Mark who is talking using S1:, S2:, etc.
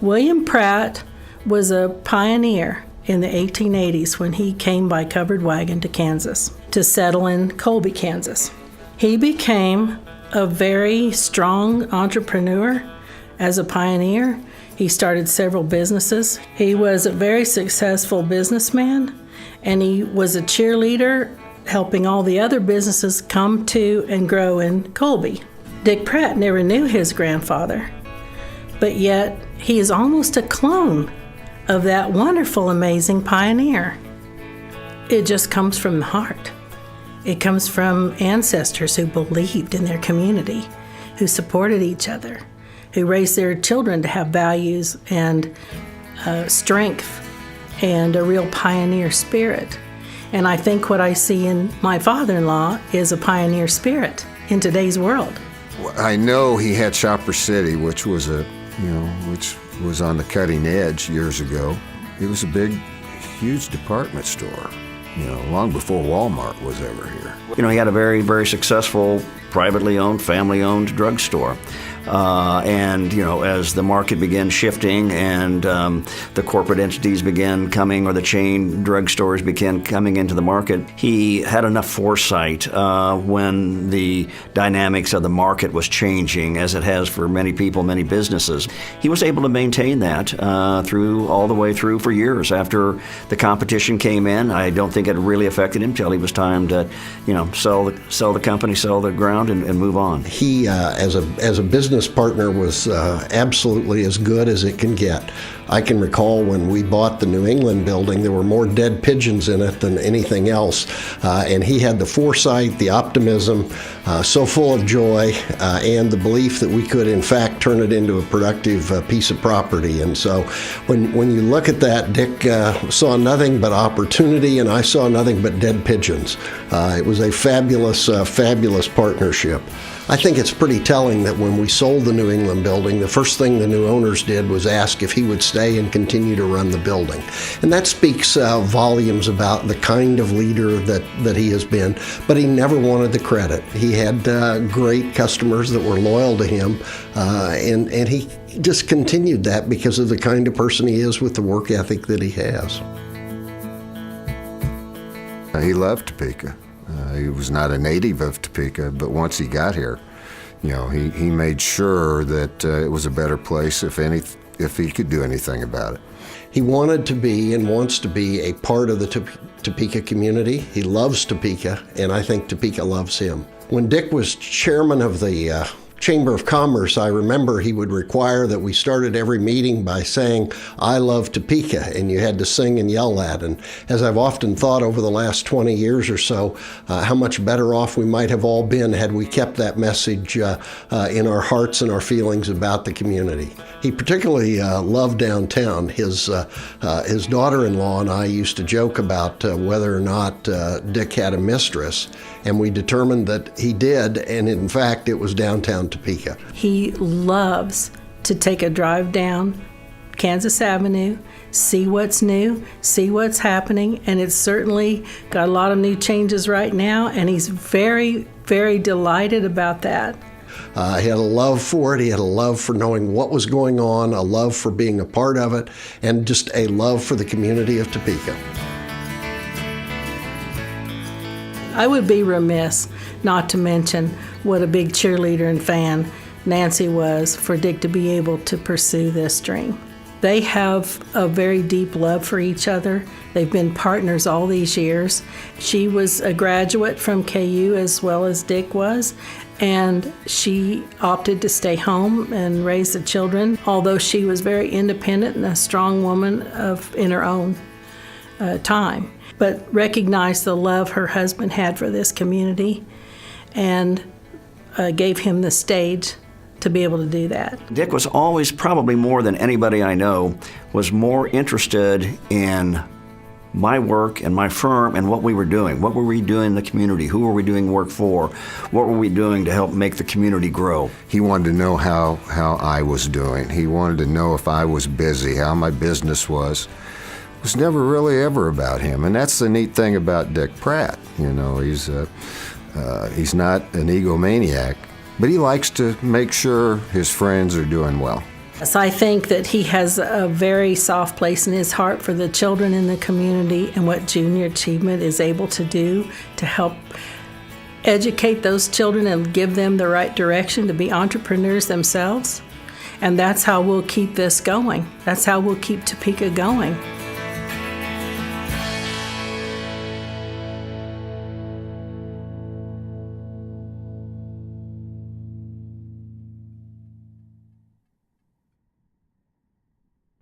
S1: William Pratt was a pioneer in the 1880s when he came by covered wagon to Kansas to settle in Colby, Kansas. He became a very strong entrepreneur as a pioneer. He started several businesses. He was a very successful businessman, and he was a cheerleader helping all the other businesses come to and grow in Colby. Dick Pratt never knew his grandfather, but yet he is almost a clone of that wonderful, amazing pioneer. It just comes from the heart. It comes from ancestors who believed in their community, who supported each other, who raised their children to have values and strength and a real pioneer spirit. And I think what I see in my father-in-law is a pioneer spirit in today's world.
S2: I know he had Shopper City, which was on the cutting edge years ago. It was a big, huge department store, long before Walmart was ever here.
S3: He had a very, very successful, privately owned, family-owned drugstore. As the market began shifting and the corporate entities began coming, or the chain drugstores began coming into the market, he had enough foresight when the dynamics of the market was changing, as it has for many people, many businesses. He was able to maintain that all the way through for years. After the competition came in, I don't think it really affected him till he was time to, sell the company, sell the ground, and move on.
S4: He, as a business partner, was absolutely as good as it can get. I can recall when we bought the New England building, there were more dead pigeons in it than anything else. And he had the foresight, the optimism, so full of joy, and the belief that we could, in fact, turn it into a productive piece of property. And so when you look at that, Dick saw nothing but opportunity, and I saw nothing but dead pigeons. It was a fabulous, fabulous partnership. I think it's pretty telling that when we sold the New England building, the first thing the new owners did was ask if he would stay and continue to run the building. And that speaks volumes about the kind of leader that he has been, but he never wanted the credit. He had great customers that were loyal to him, and he just continued that because of the kind of person he is with the work ethic that he has.
S2: He loved Topeka. He was not a native of Topeka, but once he got here, he made sure that it was a better place if he could do anything about it.
S4: He wanted to be and wants to be a part of the Topeka community. He loves Topeka, and I think Topeka loves him. When Dick was chairman of the Chamber of Commerce, I remember he would require that we started every meeting by saying, "I love Topeka," and you had to sing and yell that. And as I've often thought over the last 20 years or so, how much better off we might have all been had we kept that message in our hearts and our feelings about the community. He particularly loved downtown. His daughter-in-law and I used to joke about whether or not Dick had a mistress, and we determined that he did, and in fact, it was downtown Topeka.
S1: He loves to take a drive down Kansas Avenue, see what's new, see what's happening, and it's certainly got a lot of new changes right now, and he's very, very delighted about that.
S4: He had a love for it. He had a love for knowing what was going on, a love for being a part of it, and just a love for the community of Topeka.
S1: I would be remiss not to mention what a big cheerleader and fan Nancy was for Dick to be able to pursue this dream. They have a very deep love for each other. They've been partners all these years. She was a graduate from KU as well as Dick was, and she opted to stay home and raise the children, although she was very independent and a strong woman in her own time, but recognized the love her husband had for this community and gave him the stage to be able to do that.
S3: Dick was always, probably more than anybody I know, was more interested in my work and my firm and what we were doing. What were we doing in the community? Who were we doing work for? What were we doing to help make the community grow?
S2: He wanted to know how I was doing. He wanted to know if I was busy, how my business was. It was never really ever about him. And that's the neat thing about Dick Pratt. He's not an egomaniac, but he likes to make sure his friends are doing well.
S1: So I think that he has a very soft place in his heart for the children in the community and what Junior Achievement is able to do to help educate those children and give them the right direction to be entrepreneurs themselves. And that's how we'll keep this going. That's how we'll keep Topeka going.